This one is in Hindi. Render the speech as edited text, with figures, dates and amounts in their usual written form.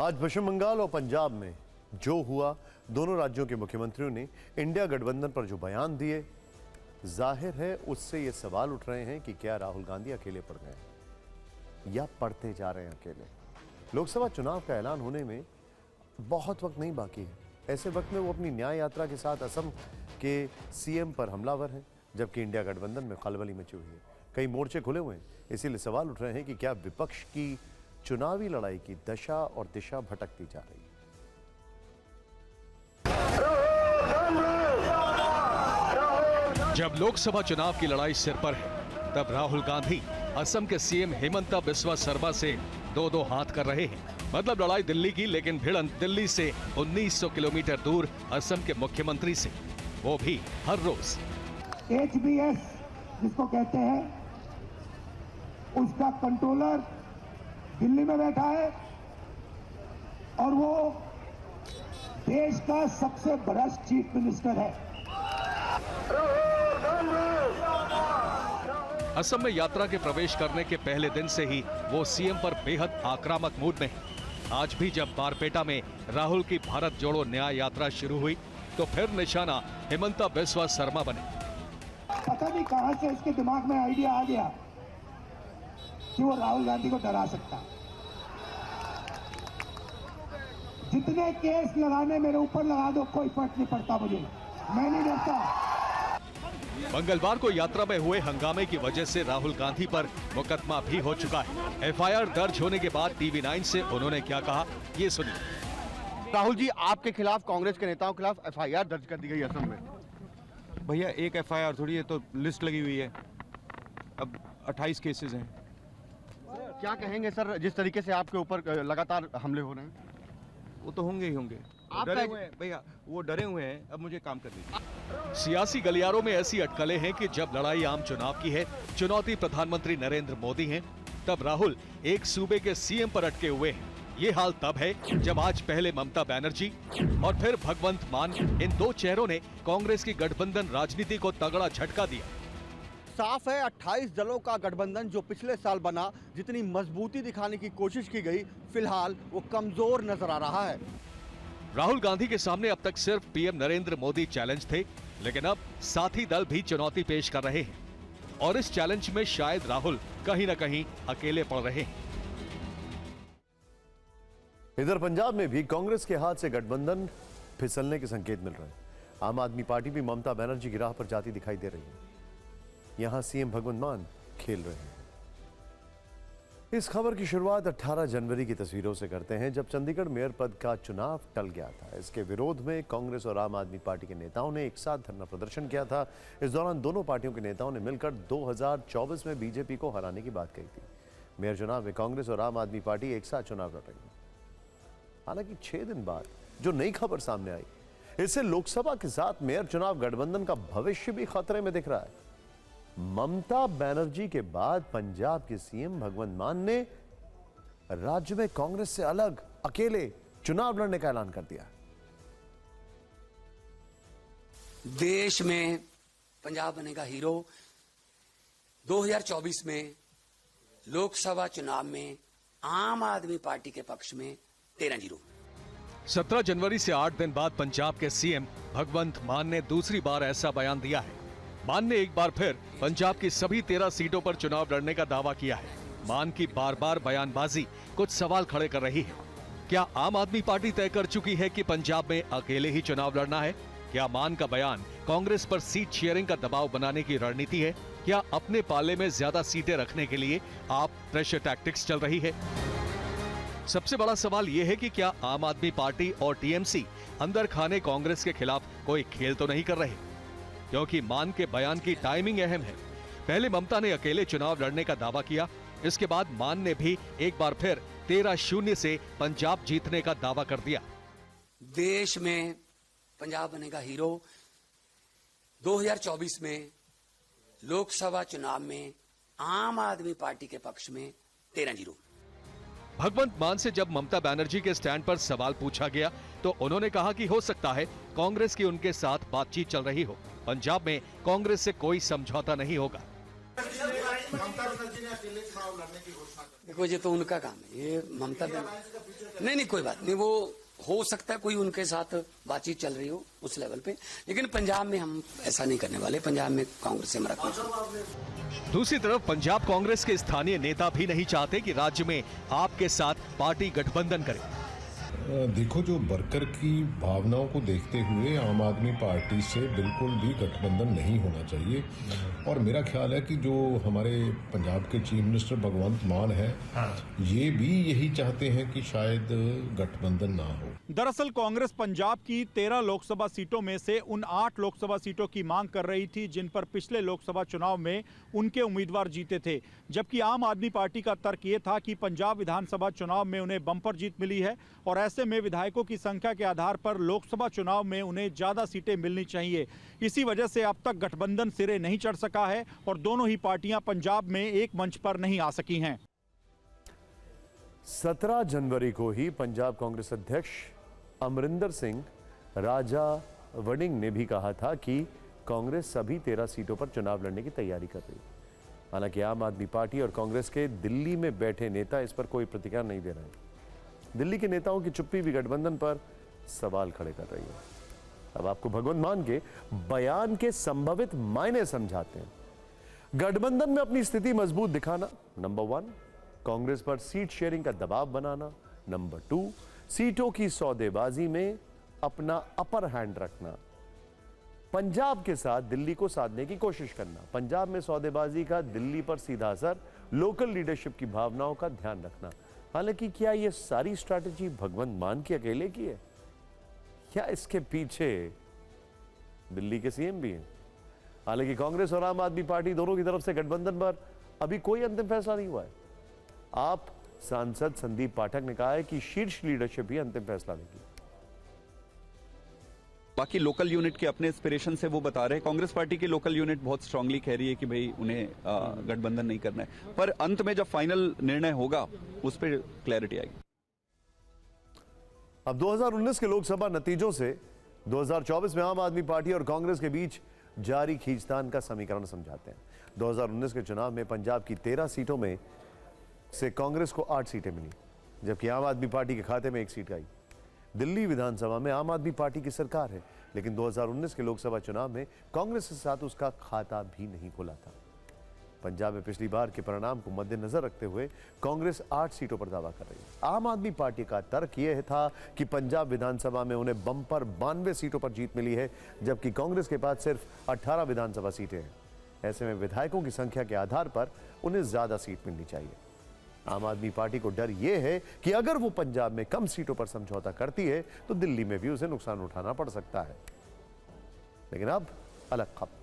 आज पश्चिम बंगाल और पंजाब में जो हुआ, दोनों राज्यों के मुख्यमंत्रियों ने इंडिया गठबंधन पर जो बयान दिए, जाहिर है उससे ये सवाल उठ रहे हैं कि क्या राहुल गांधी अकेले पड़ गए या पड़ते जा रहे हैं अकेले। लोकसभा चुनाव का ऐलान होने में बहुत वक्त नहीं बाकी है। ऐसे वक्त में वो अपनी न्याय यात्रा के साथ असम के सीएम पर हमलावर हैं, जबकि इंडिया गठबंधन में खलबली मची हुई है। कई मोर्चे खुले हुए हैं। इसीलिए सवाल उठ रहे हैं कि क्या विपक्ष की चुनावी लड़ाई की दशा और दिशा भटकती जा रही है। जब लोकसभा चुनाव की लड़ाई सिर पर है, तब राहुल गांधी असम के सीएम हेमंता बिस्वा शर्मा से दो हाथ कर रहे हैं। मतलब लड़ाई दिल्ली की, लेकिन भिड़ंत दिल्ली से 1900 किलोमीटर दूर असम के मुख्यमंत्री से, वो भी हर रोज। HBS जिसको कहते हैं, उसका कंट्रोलर दिल्ली में बैठा है और वो देश का सबसे बड़ा चीफ मिनिस्टर है। असम में यात्रा के प्रवेश करने के पहले दिन से ही वो सीएम पर बेहद आक्रामक मूड में है। आज भी जब बारपेटा में राहुल की भारत जोड़ो न्याय यात्रा शुरू हुई, तो फिर निशाना हेमंता बिस्वा शर्मा बने। पता नहीं कहां से इसके दिमाग में आइडिया आ गया कि वो राहुल गांधी को डरा सकता है। जितने केस लगाने मेरे ऊपर लगा दो, कोई फर्क नहीं पड़ता मुझे, मैं नहीं डरता। मंगलवार को यात्रा में हुए हंगामे की वजह से राहुल गांधी पर मुकदमा भी हो चुका है। एफआईआर दर्ज होने के बाद TV9 से उन्होंने क्या कहा, ये सुनिए। राहुल जी, आपके खिलाफ, कांग्रेस के नेताओं के खिलाफ एफआईआर दर्ज कर दी गई असम में। भैया एक एफआईआर थोड़ी है, तो लिस्ट लगी हुई है। अब 28 केसेस हैं। क्या कहेंगे सर, जिस तरीके से आपके ऊपर लगातार हमले हो रहे हैं? वो तो होंगे ही होंगे। डरे हुए हैं भैया, वो डरे हुए हैं। अब मुझे काम कर दीजिए। सियासी गलियारों में ऐसी अटकलें हैं कि जब लड़ाई आम चुनाव की है, चुनौती प्रधानमंत्री नरेंद्र मोदी हैं, तब राहुल एक सूबे के सीएम पर अटके हुए हैं। ये हाल तब है जब आज पहले ममता बनर्जी और फिर भगवंत मान, इन दो चेहरों ने कांग्रेस की गठबंधन राजनीति को तगड़ा झटका दिया। साफ है, 28 दलों का गठबंधन जो पिछले साल बना, जितनी मजबूती दिखाने की कोशिश की गई, फिलहाल वो कमजोर नजर आ रहा है। राहुल गांधी के सामने अब तक सिर्फ पीएम नरेंद्र मोदी चैलेंज थे, लेकिन अब साथी दल भी चुनौती पेश कर रहे हैं और इस चैलेंज में शायद राहुल कहीं न कहीं अकेले पड़ रहे हैं। इधर पंजाब में भी कांग्रेस के हाथ से गठबंधन फिसलने के संकेत मिल रहे हैं। आम आदमी पार्टी भी ममता बनर्जी की राह पर जाती दिखाई दे रही है। यहां सीएम भगवंत मान खेल रहे हैं। इस खबर की शुरुआत 18 जनवरी की तस्वीरों से करते हैं, जब चंडीगढ़ मेयर पद का चुनाव टल गया था। इसके विरोध में कांग्रेस और आम आदमी पार्टी के नेताओं ने एक साथ धरना प्रदर्शन किया था। इस दौरान दोनों पार्टियों के नेताओं ने मिलकर 2024 में बीजेपी को हराने की बात कही थी। मेयर चुनाव में कांग्रेस और आम आदमी पार्टी एक साथ चुनाव लड़ रही है। हालांकि 6 दिन बाद जो नई खबर सामने आई, इससे लोकसभा के साथ मेयर चुनाव गठबंधन का भविष्य भी खतरे में दिख रहा है। ममता बनर्जी के बाद पंजाब के सीएम भगवंत मान ने राज्य में कांग्रेस से अलग अकेले चुनाव लड़ने का ऐलान कर दिया। देश में पंजाब बनेगा हीरो। 2024 में लोकसभा चुनाव में आम आदमी पार्टी के पक्ष में 13-0। 17 जनवरी से 8 दिन बाद पंजाब के सीएम भगवंत मान ने दूसरी बार ऐसा बयान दिया है। मान ने एक बार फिर पंजाब की सभी 13 सीटों पर चुनाव लड़ने का दावा किया है। मान की बार बार बयानबाजी कुछ सवाल खड़े कर रही है। क्या आम आदमी पार्टी तय कर चुकी है कि पंजाब में अकेले ही चुनाव लड़ना है? क्या मान का बयान कांग्रेस पर सीट शेयरिंग का दबाव बनाने की रणनीति है? क्या अपने पाले में ज्यादा सीटें रखने के लिए आप प्रेशर टैक्टिक्स चल रही है? सबसे बड़ा सवाल यह है कि क्या आम आदमी पार्टी और टीएमसी अंदर खाने कांग्रेस के खिलाफ कोई खेल तो नहीं कर रहे? क्योंकि मान के बयान की टाइमिंग अहम है। पहले ममता ने अकेले चुनाव लड़ने का दावा किया, इसके बाद मान ने भी एक बार फिर 13-0 से पंजाब जीतने का दावा कर दिया। देश में पंजाब बनेगा हीरो। 2024 में लोकसभा चुनाव में आम आदमी पार्टी के पक्ष में 13-0। भगवंत मान से जब ममता बनर्जी के स्टैंड पर सवाल पूछा गया, तो उन्होंने कहा कि हो सकता है कांग्रेस की उनके साथ बातचीत चल रही हो। पंजाब में कांग्रेस से कोई समझौता नहीं होगा। देखो ये तो उनका काम है, ये ममता बनर्जी नहीं कोई बात नहीं, वो हो सकता है कोई उनके साथ बातचीत चल रही हो उस लेवल पे, लेकिन पंजाब में हम ऐसा नहीं करने वाले। पंजाब में कांग्रेस से हमारा कोई। दूसरी तरफ पंजाब कांग्रेस के स्थानीय नेता भी नहीं चाहते कि राज्य में आपके साथ पार्टी गठबंधन करे। देखो, जो वर्कर की भावनाओं को देखते हुए आम आदमी पार्टी से बिल्कुल भी गठबंधन नहीं होना चाहिए। और मेरा ख्याल है कि जो हमारे पंजाब के चीफ मिनिस्टर भगवंत मान है, ये भी यही चाहते हैं कि शायद गठबंधन ना हो। दरअसल कांग्रेस पंजाब की 13 लोकसभा सीटों में से उन 8 लोकसभा सीटों की मांग कर रही थी जिन पर पिछले लोकसभा चुनाव में उनके उम्मीदवार जीते थे, जबकि आम आदमी पार्टी का तर्क ये था कि पंजाब विधानसभा चुनाव में उन्हें बम्पर जीत मिली है और ऐसे में विधायकों की संख्या के आधार पर लोकसभा चुनाव में उन्हें ज्यादा सीटें मिलनी चाहिए। इसी वजह से अब तक गठबंधन सिरे नहीं चढ़ सका है और दोनों ही पार्टियां पंजाब में एक मंच पर नहीं आ सकी हैं। 17 जनवरी को ही पंजाब कांग्रेस अध्यक्ष अमरिंदर सिंह राजा वड़िंग ने भी कहा था कि कांग्रेस सभी 13 सीटों पर चुनाव लड़ने की तैयारी कर रही है। हालांकि आम आदमी पार्टी और कांग्रेस के दिल्ली में बैठे नेता इस पर कोई प्रतिक्रिया नहीं दे रहे हैं। दिल्ली के नेताओं की चुप्पी भी गठबंधन पर सवाल खड़े कर रही है। अब आपको भगवंत मान के बयान के संभावित मायने समझाते हैं। गठबंधन में अपनी स्थिति मजबूत दिखाना, नंबर 1, कांग्रेस पर सीट शेयरिंग का दबाव बनाना, नंबर 2, सीटों की सौदेबाजी में अपना अपर हैंड रखना, पंजाब के साथ दिल्ली को साधने की कोशिश करना, पंजाब में सौदेबाजी का दिल्ली पर सीधा असर, लोकल लीडरशिप की भावनाओं का ध्यान रखना। हालांकि क्या यह सारी स्ट्रैटेजी भगवंत मान के अकेले की है या इसके पीछे दिल्ली के सीएम भी हैं? हालांकि कांग्रेस और आम आदमी पार्टी दोनों की तरफ से गठबंधन पर अभी कोई अंतिम फैसला नहीं हुआ है। आप सांसद संदीप पाठक ने कहा है कि शीर्ष लीडरशिप ही अंतिम फैसला लेगी। बाकी लोकल यूनिट के अपने एस्पिरेशन से वो बता रहे हैं। कांग्रेस पार्टी की लोकल यूनिट बहुत स्ट्रांगली कह रही है कि भाई उन्हें गठबंधन नहीं करना है, पर अंत में जब फाइनल निर्णय होगा उस पर क्लैरिटी आएगी। अब 2019 के लोकसभा नतीजों से 2024 में आम आदमी पार्टी और कांग्रेस के बीच जारी खींचतान का समीकरण समझाते हैं। 2019 के चुनाव में पंजाब की 13 सीटों में से कांग्रेस को 8 सीटें मिली, जबकि आम आदमी पार्टी के खाते में 1 सीट आई। दिल्ली विधानसभा में आम आदमी पार्टी की सरकार है, लेकिन 2019 के लोकसभा चुनाव में कांग्रेस के साथ उसका खाता भी नहीं खुला था। पंजाब में पिछली बार के परिणाम को मद्देनजर रखते हुए कांग्रेस 8 सीटों पर दावा कर रही है। आम आदमी पार्टी का तर्क यह था कि पंजाब विधानसभा में उन्हें बम्पर 92 सीटों पर जीत मिली है, जबकि कांग्रेस के पास सिर्फ 18 विधानसभा सीटें हैं। ऐसे में विधायकों की संख्या के आधार पर उन्हें ज्यादा सीट मिलनी चाहिए। आम आदमी पार्टी को डर यह है कि अगर वो पंजाब में कम सीटों पर समझौता करती है तो दिल्ली में भी उसे नुकसान उठाना पड़ सकता है। लेकिन अब अलग खबर।